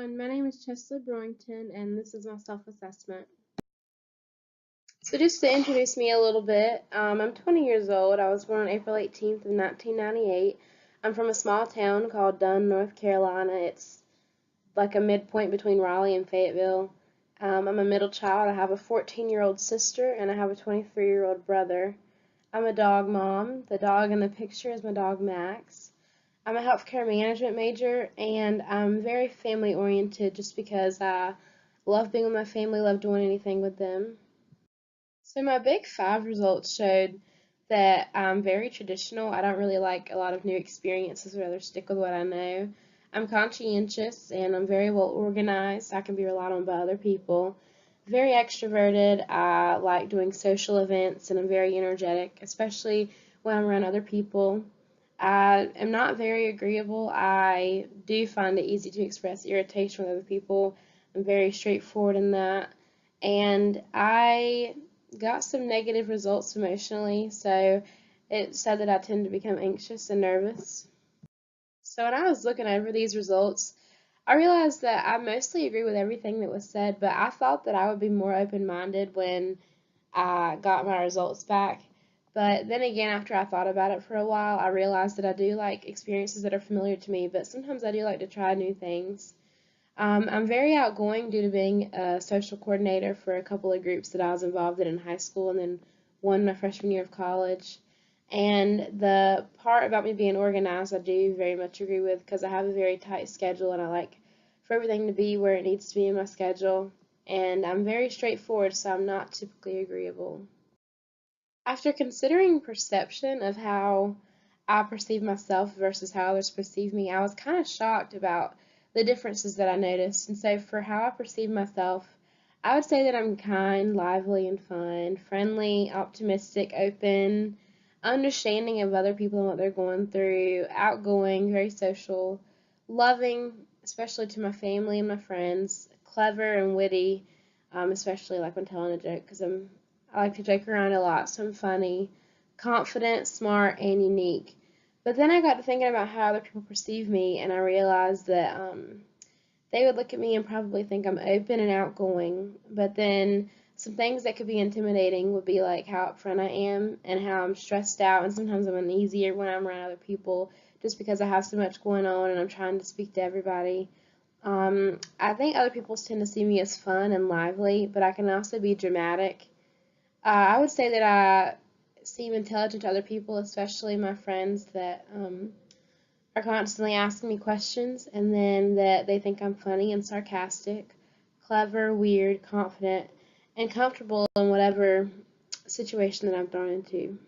everyone, my name is Chesley Brewington and this is my self-assessment. So just to introduce me a little bit, I'm 20 years old. I was born on April 18th of 1998. I'm from a small town called Dunn, North Carolina. It's like a midpoint between Raleigh and Fayetteville. I'm a middle child. I have a 14-year-old sister and I have a 23-year-old brother. I'm a dog mom. The dog in the picture is my dog Max. I'm a healthcare management major, and I'm very family oriented just because I love being with my family, love doing anything with them. So my Big Five results showed that I'm very traditional. I don't really like a lot of new experiences, rather stick with what I know. I'm conscientious and I'm very well organized. I can be relied on by other people. Very extroverted. I like doing social events and I'm very energetic, especially when I'm around other people. I am not very agreeable. I do find it easy to express irritation with other people. I'm very straightforward in that. And I got some negative results emotionally, so it said that I tend to become anxious and nervous. So when I was looking over these results, I realized that I mostly agree with everything that was said, but I thought that I would be more open-minded when I got my results back. But then again, after I thought about it for a while, I realized that I do like experiences that are familiar to me, but sometimes I do like to try new things. I'm very outgoing due to being a social coordinator for a couple of groups that I was involved in high school and then one my freshman year of college. And the part about me being organized, I do very much agree with because I have a very tight schedule and I like for everything to be where it needs to be in my schedule. And I'm very straightforward, so I'm not typically agreeable. After considering perception of how I perceive myself versus how others perceive me, I was kind of shocked about the differences that I noticed. And so, for how I perceive myself, I would say that I'm kind, lively, and fun, friendly, optimistic, open, understanding of other people and what they're going through, outgoing, very social, loving, especially to my family and my friends, clever and witty, especially like when telling a joke because I like to joke around a lot, so I'm funny, confident, smart, and unique. But then I got to thinking about how other people perceive me, and I realized that they would look at me and probably think I'm open and outgoing. But then some things that could be intimidating would be like how upfront I am and how I'm stressed out, and sometimes I'm uneasier when I'm around other people just because I have so much going on and I'm trying to speak to everybody. I think other people tend to see me as fun and lively, but I can also be dramatic. I would say that I seem intelligent to other people, especially my friends that are constantly asking me questions, and then that they think I'm funny and sarcastic, clever, weird, confident, and comfortable in whatever situation that I'm thrown into.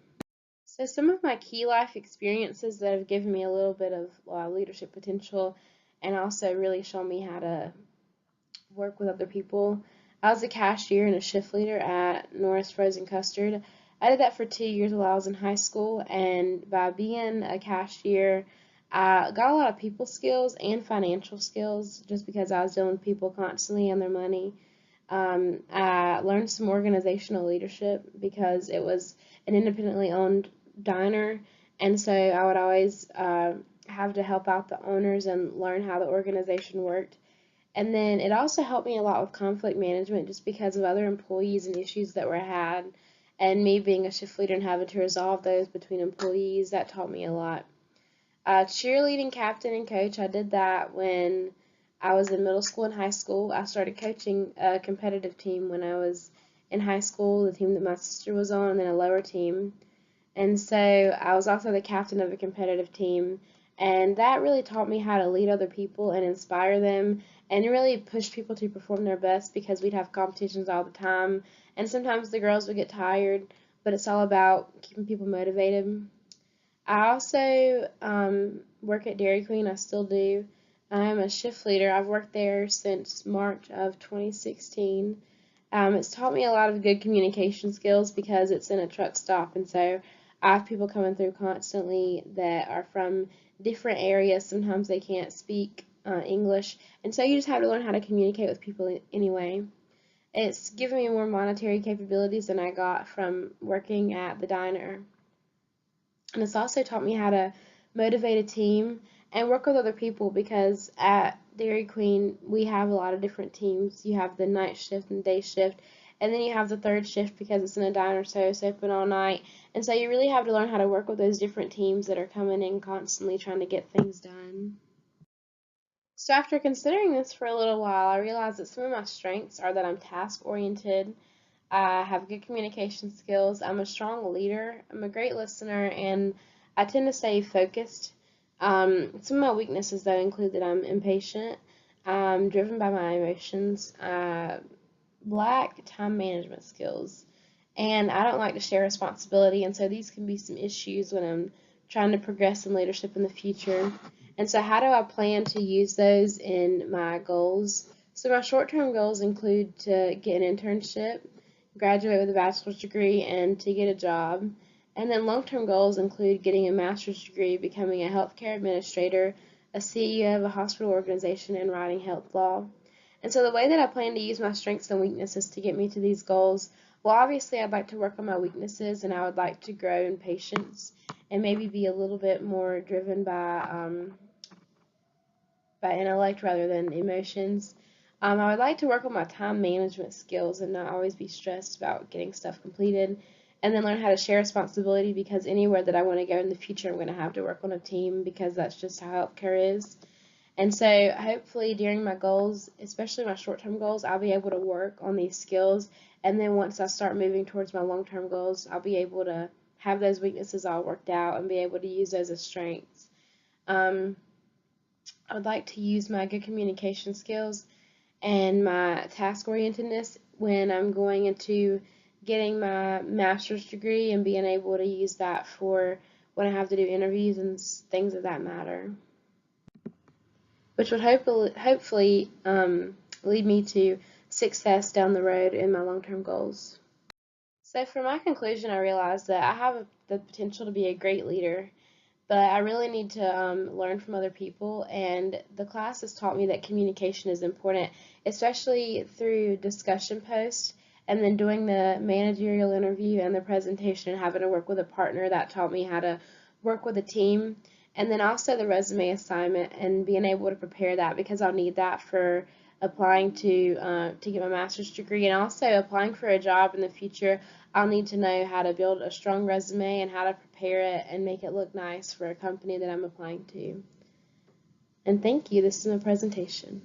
So, some of my key life experiences that have given me a little bit of leadership potential and also really shown me how to work with other people. I was a cashier and a shift leader at Norris Frozen Custard. I did that for 2 years while I was in high school, and by being a cashier, I got a lot of people skills and financial skills just because I was dealing with people constantly and their money. I learned some organizational leadership because it was an independently owned diner, and so I would always have to help out the owners and learn how the organization worked. And then it also helped me a lot with conflict management just because of other employees and issues that were had. And me being a shift leader and having to resolve those between employees, that taught me a lot. Cheerleading captain and coach, I did that when I was in middle school and high school. I started coaching a competitive team when I was in high school, the team that my sister was on, and then a lower team. And so I was also the captain of a competitive team, and that really taught me how to lead other people and inspire them and really push people to perform their best because we'd have competitions all the time. And sometimes the girls would get tired, but it's all about keeping people motivated. I also work at Dairy Queen. I still do. I'm a shift leader. I've worked there since March of 2016. It's taught me a lot of good communication skills because it's in a truck stop, and so I have people coming through constantly that are from different areas. Sometimes they can't speak English, and so you just have to learn how to communicate with people anyway. It's given me more monetary capabilities than I got from working at the diner. And it's also taught me how to motivate a team and work with other people, because at Dairy Queen we have a lot of different teams. You have the night shift and day shift, and then you have the third shift because it's in a diner, so it's open all night. And so you really have to learn how to work with those different teams that are coming in constantly trying to get things done. So after considering this for a little while, I realized that some of my strengths are that I'm task oriented, I have good communication skills, I'm a strong leader, I'm a great listener, and I tend to stay focused. Some of my weaknesses, though, include that I'm impatient, I'm driven by my emotions, lack time management skills, and I don't like to share responsibility, and so these can be some issues when I'm trying to progress in leadership in the future. And so how do I plan to use those in my goals? So my short-term goals include to get an internship, graduate with a bachelor's degree, and to get a job. And then long-term goals include getting a master's degree, becoming a healthcare administrator, a CEO of a hospital organization, and writing health law. And so the way that I plan to use my strengths and weaknesses to get me to these goals, well, obviously I'd like to work on my weaknesses, and I would like to grow in patience and maybe be a little bit more driven by intellect rather than emotions. I would like to work on my time management skills and not always be stressed about getting stuff completed, and then learn how to share responsibility, because anywhere that I want to go in the future, I'm going to have to work on a team, because that's just how healthcare is. And so hopefully during my goals, especially my short-term goals, I'll be able to work on these skills, and then once I start moving towards my long-term goals, I'll be able to have those weaknesses all worked out and be able to use those as strengths. I would like to use my good communication skills and my task orientedness when I'm going into getting my master's degree, and being able to use that for when I have to do interviews and things of that matter, which would hopefully lead me to success down the road in my long-term goals. So for my conclusion, I realized that I have the potential to be a great leader, but I really need to learn from other people, and the class has taught me that communication is important, especially through discussion posts, and then doing the managerial interview and the presentation and having to work with a partner. That taught me how to work with a team, and then also the resume assignment and being able to prepare that, because I'll need that for applying to get my master's degree, and also applying for a job in the future. I'll need to know how to build a strong resume and how to prepare it and make it look nice for a company that I'm applying to. And thank you. This is my presentation.